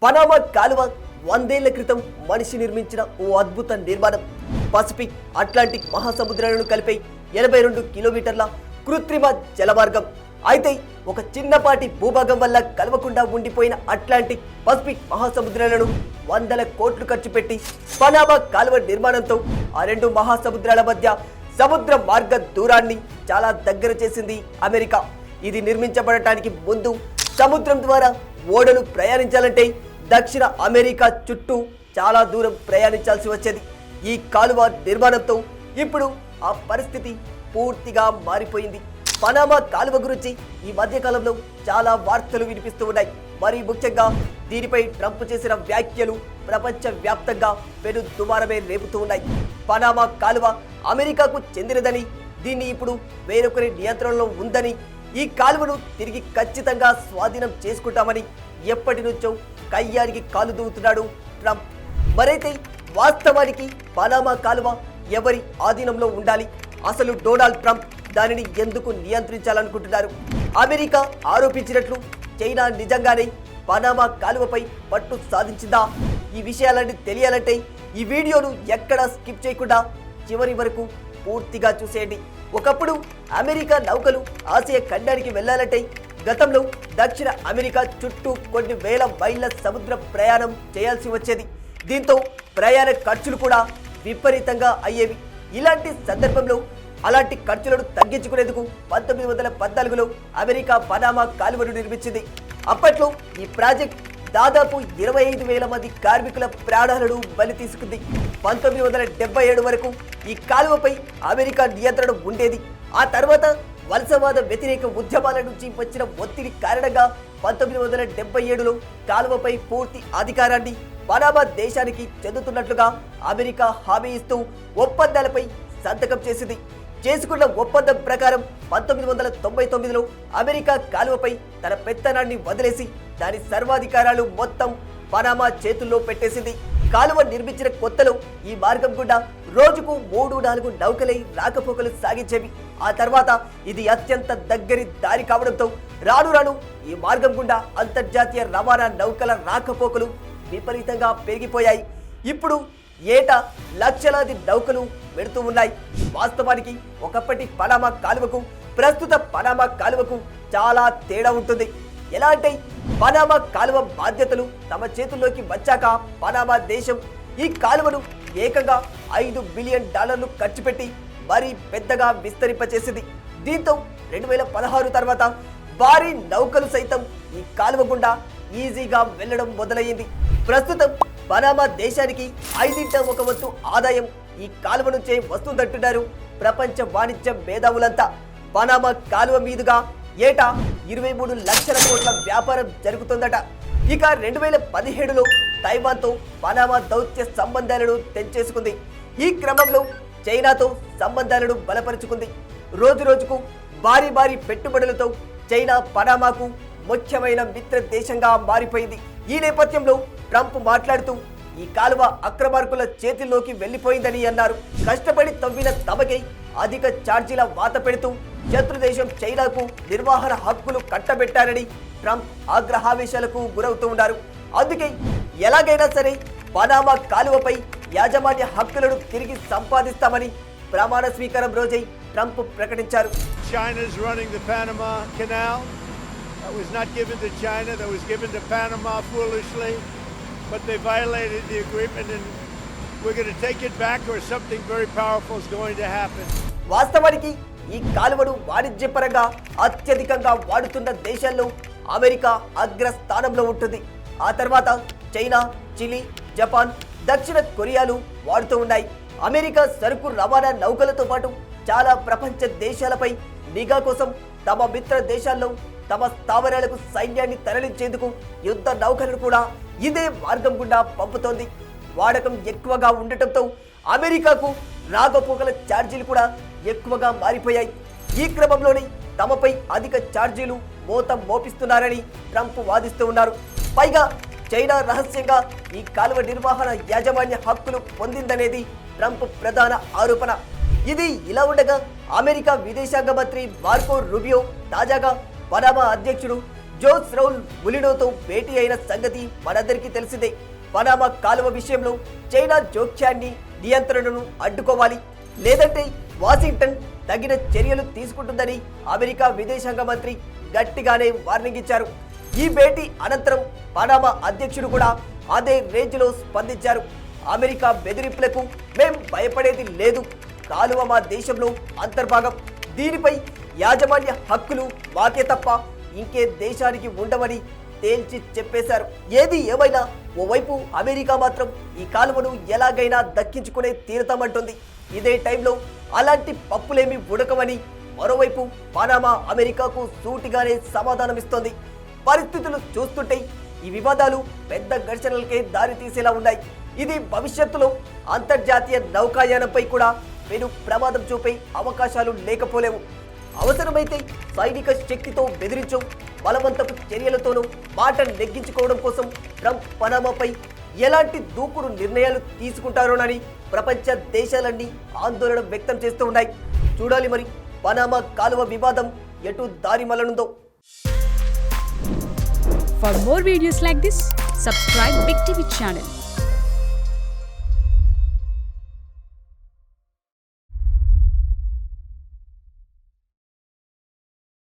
Panama కాలువ 100 ఏళ్ల క్రితం మనిషి నిర్మించిన ఓ అద్భుత నిర్మాణం. పసిఫిక్ అట్లాంటిక్ మహాసముద్రాలను కలిపే 82 కిలోమీటర్ల కృత్రిమ జలమార్గం. అయితే ఒక చిన్నపాటి భూభాగం వల్ల కలవకుండా ఉండిపోయిన అట్లాంటిక్ పసిఫిక్ మహాసముద్రాలను వందల కోట్లు ఖర్చు పెట్టి పనామా కాలువ నిర్మాణంతో ఆ రెండు మహాసముద్రాల మధ్య సముద్ర మార్గ దూరాన్ని చాలా దగ్గర చేసింది అమెరికా. ఇది నిర్మించబడటానికి ముందు సముద్రం ద్వారా ఓడలు ప్రయాణించాలంటే దక్షిణ అమెరికా చుట్టూ చాలా దూరం ప్రయాణించాల్సి వచ్చేది. ఈ కాలువ నిర్మాణంతో ఇప్పుడు ఆ పరిస్థితి పూర్తిగా మారిపోయింది. పనామా కాలువ గురించి ఈ మధ్య కాలంలో చాలా వార్తలు వినిపిస్తూ ఉన్నాయి. మరి ముఖ్యంగా దీనిపై ట్రంప్ చేసిన వ్యాఖ్యలు ప్రపంచ వ్యాప్తంగా పెను దుమారమే రేపుతూ ఉన్నాయి. పనామా కాలువ అమెరికాకు చెందినదని, దీన్ని ఇప్పుడు వేరొకరి నియంత్రణలో ఉందని, ఈ కాలువను తిరిగి ఖచ్చితంగా స్వాధీనం చేసుకుంటామని ఎప్పటి నుంచో కయ్యానికి కాలు దూవుతున్నాడు ట్రంప్. మరైతే వాస్తవానికి పనామా కాలువ ఎవరి ఆధీనంలో ఉండాలి? అసలు డొనాల్డ్ ట్రంప్ దానిని ఎందుకు నియంత్రించాలనుకుంటున్నారు? అమెరికా ఆరోపించినట్లు చైనా నిజంగానే పనామా కాలువపై పట్టు సాధించిందా? ఈ విషయాలన్నీ తెలియాలంటే ఈ వీడియోను ఎక్కడా స్కిప్ చేయకుండా చివరి వరకు పూర్తిగా చూసేయండి. ఒకప్పుడు అమెరికా నౌకలు ఆసియా ఖండానికి వెళ్లాలంటే గతంలో దక్షిణ అమెరికా చుట్టూ కొన్ని వేల మైళ్ళ సముద్ర ప్రయాణం చేయాల్సి వచ్చేది. దీంతో ప్రయాణ ఖర్చులు కూడా విపరీతంగా అయ్యేవి. ఇలాంటి సందర్భంలో అలాంటి ఖర్చులను తగ్గించుకునేందుకు 1914లో అమెరికా పనామా కాలువను నిర్మించింది. అప్పట్లో ఈ ప్రాజెక్ట్ దాదాపు 25,000 మంది కార్మికుల ప్రాణాలను బలి తీసుకుంది. 1977 వరకు ఈ కాలువపై అమెరికా నియంత్రణ ఉండేది. ఆ తర్వాత వలసవాద వ్యతిరేక ఉద్యమాల నుంచి వచ్చిన ఒత్తిడి కారణంగా 1977లో కాలువపై పూర్తి అధికారాన్ని పనామా దేశానికి చెందుతున్నట్లుగా అమెరికా హామీ ఇస్తూ ఒప్పందాలపై సంతకం చేసింది. చేసుకున్న ఒప్పందం ప్రకారం 1999లో అమెరికా కాలువపై తన పెత్తనాన్ని వదిలేసి దాని సర్వాధికారాలు మొత్తం పనామా చేతుల్లో పెట్టేసింది. కాలువ నిర్మించిన కొత్తలో ఈ మార్గం గుండా రోజుకు 3-4 నౌకలై రాకపోకలు సాగించేవి. ఆ తర్వాత ఇది అత్యంత దగ్గరి దారి కావడంతో రాను రాను ఈ మార్గం గుండా అంతర్జాతీయ రవాణా నౌకల రాకపోకలు విపరీతంగా పెరిగిపోయాయి. ఇప్పుడు ఏటా లక్షలాది నౌకలు వెళుతూ ఉన్నాయి. వాస్తవానికి ఒకప్పటి పనామా కాలువకు ప్రస్తుత పనామా కాలువకు చాలా తేడా ఉంటుంది. ఎలా అంటే పనామా కాలువ బాధ్యతలు తమ చేతుల్లోకి వచ్చాక పనామా దేశం ఈ కాలువను ఏకంగా $5 బిలియన్ ఖర్చు పెట్టి మరీ పెద్దగా విస్తరింపచేసింది. దీంతో 2016 తర్వాత భారీ నౌకలు సైతం ఈ కాలువ గుండా ఈజీగా వెళ్లడం మొదలయ్యింది. ప్రస్తుతం పనామా దేశానికి 1/5 వంతు ఆదాయం ఈ కాలువ నుంచే వస్తుందంటున్నారు ప్రపంచ వాణిజ్య మేధావులంతా. పనామా కాలువ మీదుగా ఏటా 23 లక్షల కోట్ల వ్యాపారం జరుగుతుందట. ఇక 2017లో తైవాన్తో పనామా దౌత్య సంబంధాలను తెంచేసుకుంది. ఈ క్రమంలో చైనాతో సంబంధాలను బలపరుచుకుంది. రోజు రోజుకు భారీ భారీ పెట్టుబడులతో చైనా పనామాకు ముఖ్యమైన మిత్ర దేశంగా మారిపోయింది. ఈ నేపథ్యంలో ట్రంప్ మాట్లాడుతూ ఈ కాలువ అక్రమార్కుల చేతుల్లోకి వెళ్లిపోయిందని అన్నారు. కష్టపడి తవ్విన తమకై అధిక ఛార్జీల వాత పెడుతూ శత్రుదేశం చైనాకు నిర్వహణ హక్కులు కట్టబెట్టారని ట్రంప్ ఆగ్రహావేశాలకు గురవుతూ ఉన్నారు. అందుకే ఎలాగైనా సరే పనామా కాలువపై యాజమాన్య హక్కులను తిరిగి సంపాదిస్తామని ప్రమాణ స్వీకారం రోజై ట్రంప్ ప్రకటించారు. China's running the Panama Canal. That was not given to China, that was given to Panama foolishly, but they violated the agreement and we're going to take it back or something very powerful is going to happen. వాస్తవానికి ఈ కాలువను వాణిజ్యపరంగా అత్యధికంగా వాడుతున్న దేశాల్లో America అగ్రస్థానంలో ఉంటుంది. ఆ తర్వాత చైనా, చిలీ, జపాన్, దక్షిణ కొరియాలు వాడుతూ ఉన్నాయి. అమెరికా సరుకు రవాణా నౌకలతో పాటు చాలా ప్రపంచ దేశాలపై నిఘా కోసం తమ మిత్ర దేశాల్లో తమ స్థావరాలకు సైన్యాన్ని తరలించేందుకు యుద్ధ నౌకలను కూడా ఇదే మార్గం గుండా పంపుతోంది. వాడకం ఎక్కువగా ఉండటంతో అమెరికాకు రాకపోకల ఛార్జీలు కూడా ఎక్కువగా మారిపోయాయి. ఈ క్రమంలోనే తమపై అధిక ఛార్జీలు మోపిస్తున్నారని ట్రంప్ వాదిస్తూ ఉన్నారు. పైగా చైనా రహస్యంగా ఈ కాలువ నిర్వహణ యాజమాన్య హక్కులు పొందిందనేది ట్రంప్ ప్రధాన ఆరోపణ. ఇది ఇలా ఉండగా అమెరికా విదేశాంగ మంత్రి మార్కో రూబియో తాజాగా పనామా అధ్యక్షుడు జోస్ రౌల్ ములినోతో భేటీ అయిన సంగతి మనందరికీ తెలిసిందే. పనామా కాలువ విషయంలో చైనా జోక్యాన్ని నియంత్రణను అడ్డుకోవాలి, లేదంటే వాషింగ్టన్ తగిన చర్యలు తీసుకుంటుందని అమెరికా విదేశాంగ మంత్రి గట్టిగానే వార్నింగ్ ఇచ్చారు. ఈ భేటీ అనంతరం పనామా అధ్యక్షుడు కూడా అదే రేంజ్లో స్పందించారు. అమెరికా బెదిరింపులకు మేం భయపడేది లేదు, కాలువ మా దేశంలో అంతర్భాగం, దీనిపై యాజమాన్య హక్కులు మాకే తప్ప ఇంకే దేశానికి ఉండవని తేల్చి చెప్పేశారు. ఏది ఏమైనా ఓవైపు అమెరికా మాత్రం ఈ కాలువను ఎలాగైనా దక్కించుకునే తీరుతామంటుంది. ఇదే టైంలో అలాంటి పప్పులేమి ఉడకవని మరోవైపు పనామా అమెరికాకు సూటిగానే సమాధానమిస్తోంది. పరిస్థితులు చూస్తుంటే ఈ వివాదాలు పెద్ద ఘర్షణలకే దారి తీసేలా ఉన్నాయి. ఇది భవిష్యత్తులో అంతర్జాతీయ నౌకాయానంపై కూడా పెను ప్రమాదం చూపే అవకాశాలు లేకపోలేవు. అవసరమైతే సైనిక శక్తితో బెదిరించో, బలవంతపు చర్యలతోనూ మాట నెగ్గించుకోవడం కోసం ట్రంప్ పనామాపై ఎలాంటి దూకుడు నిర్ణయాలు తీసుకుంటారోనని ప్రపంచ దేశాలన్నీ ఆందోళన వ్యక్తం చేస్తూ ఉన్నాయి. చూడాలి మరి పనామా కాలువ వివాదం ఎటు దారి మలనుందో. For more videos like this, subscribe Big TV channel.